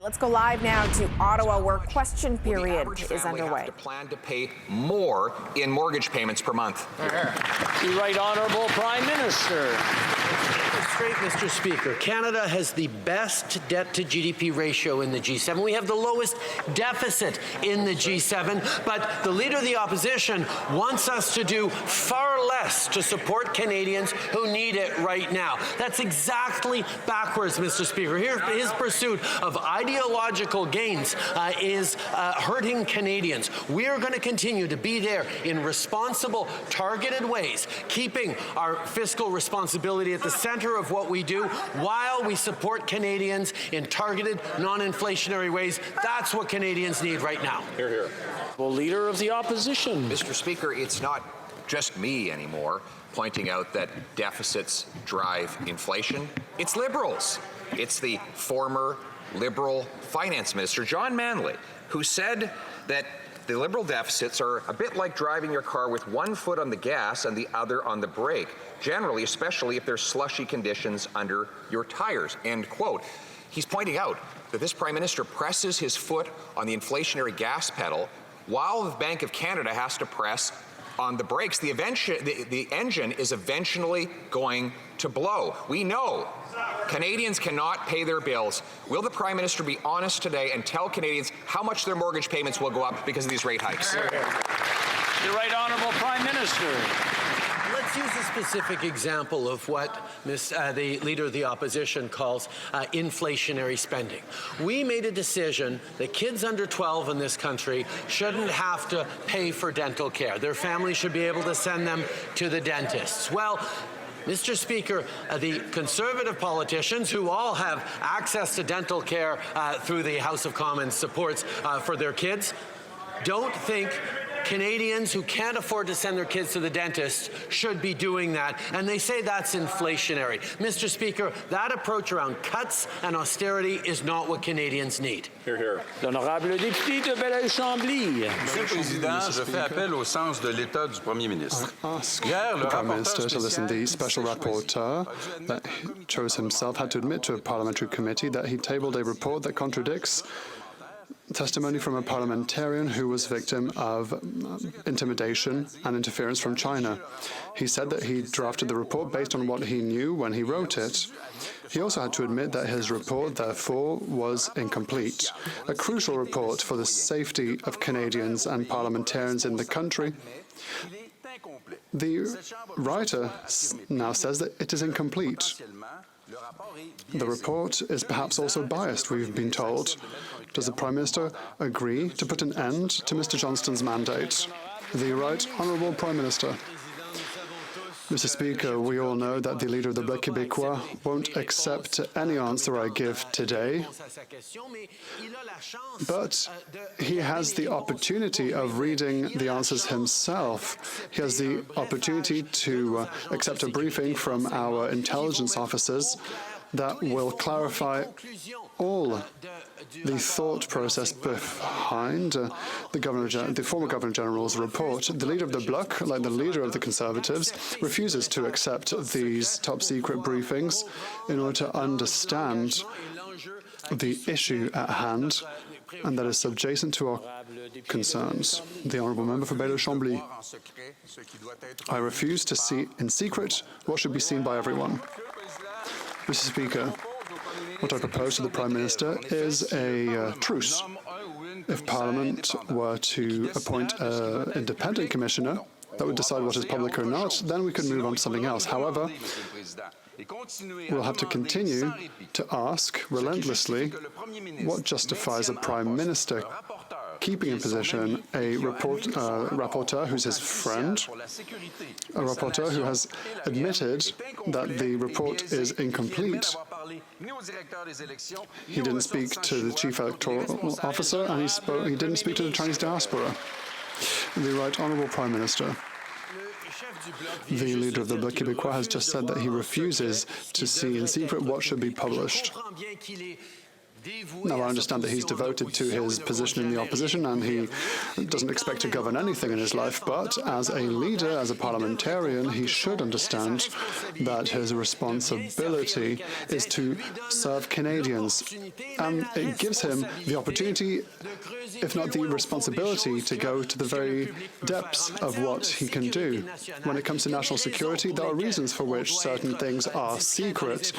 Let's go live now to Ottawa, where question period is underway. Have to plan to pay more in mortgage payments per month. The Right Honourable Prime Minister. Straight, Mr. Speaker. Canada has the best debt-to-GDP ratio in the G7. We have the lowest deficit in the G7, but the Leader of the Opposition wants us to do far less to support Canadians who need it right now. That's exactly backwards, Mr. Speaker. Here, his pursuit of ideological gains is hurting Canadians. We are going to continue to be there in responsible, targeted ways, keeping our fiscal responsibility at the center of what we do while we support Canadians in targeted, non-inflationary ways. That's what Canadians need right now. Hear, hear. Well, Leader of the Opposition. Mr. Speaker, it's not just me anymore pointing out that deficits drive inflation. It's Liberals. It's the former Liberal Finance Minister, John Manley, who said that the Liberal deficits are a bit like driving your car with one foot on the gas and the other on the brake, generally, especially if there's slushy conditions under your tires, end quote. He's pointing out that this Prime Minister presses his foot on the inflationary gas pedal while the Bank of Canada has to press on the brakes. The engine is eventually going to blow. We know Canadians cannot pay their bills. Will the Prime Minister be honest today and tell Canadians how much their mortgage payments will go up because of these rate hikes? The Right Honourable Prime Minister. Let's use a specific example of what the Leader of the Opposition calls inflationary spending. We made a decision that kids under 12 in this country shouldn't have to pay for dental care. Their families should be able to send them to the dentists. Well, Mr. Speaker, the Conservative politicians who all have access to dental care through the House of Commons supports for their kids don't think Canadians who can't afford to send their kids to the dentist should be doing that, and they say that's inflationary. Mr. Speaker, that approach around cuts and austerity is not what Canadians need. Hear, hear. L'honorable député de Belleuil-Chambly. Monsieur le Président, je fais appel au sens de l'État du Premier ministre. Hier, le Prime Minister to listen to the special rapporteur that chose himself had to admit to a parliamentary committee that he tabled a report that contradicts testimony from a parliamentarian who was victim of intimidation and interference from China. He said that he drafted the report based on what he knew when he wrote it. He also had to admit that his report, therefore, was incomplete. A crucial report for the safety of Canadians and parliamentarians in the country. The writer now says that it is incomplete. The report is perhaps also biased, we've been told. Does the Prime Minister agree to put an end to Mr. Johnston's mandate? The Right Honourable Prime Minister. Mr. Speaker, we all know that the Leader of the Bloc Québécois won't accept any answer I give today, but he has the opportunity of reading the answers himself. He has the opportunity to accept a briefing from our intelligence officers that will clarify all the thought process behind the former Governor-General's report. The Leader of the Bloc, like the Leader of the Conservatives, refuses to accept these top-secret briefings in order to understand the issue at hand, and that is subjacent to our concerns. The Honourable Member for Belleuil-Chambly. I refuse to see in secret what should be seen by everyone. Mr. Speaker, what I propose to the Prime Minister is a truce. If Parliament were to appoint an independent commissioner that would decide what is public or not, then we could move on to something else. However, we'll have to continue to ask relentlessly what justifies a Prime Minister keeping in position a rapporteur who's his friend, a rapporteur who has admitted that the report is incomplete. He didn't speak to the Chief Electoral Officer, and he didn't speak to the Chinese diaspora. The Right Honourable Prime Minister. The Leader of the Bloc Québécois has just said that he refuses to see in secret what should be published. Now, I understand that he's devoted to his position in the opposition and he doesn't expect to govern anything in his life, but as a leader, as a parliamentarian, he should understand that his responsibility is to serve Canadians. And it gives him the opportunity, if not the responsibility, to go to the very depths of what he can do. When it comes to national security, there are reasons for which certain things are secret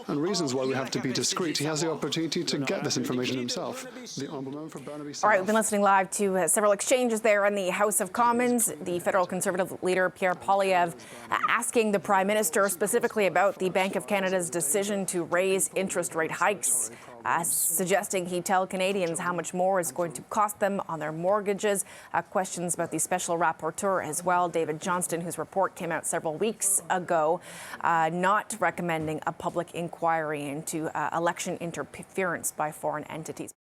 and reasons why we have to be discreet. He has the opportunity to get this information himself. The Honourable Member for Burnaby South. All right, we've been listening live to several exchanges there in the House of Commons. The federal Conservative leader, Pierre Poilievre, asking the Prime Minister specifically about the Bank of Canada's decision to raise interest rate hikes, suggesting he tell Canadians how much more is going to cost them on their mortgages. Questions about the special rapporteur as well, David Johnston, whose report came out several weeks ago, not recommending a public inquiry into election interference by foreign entities.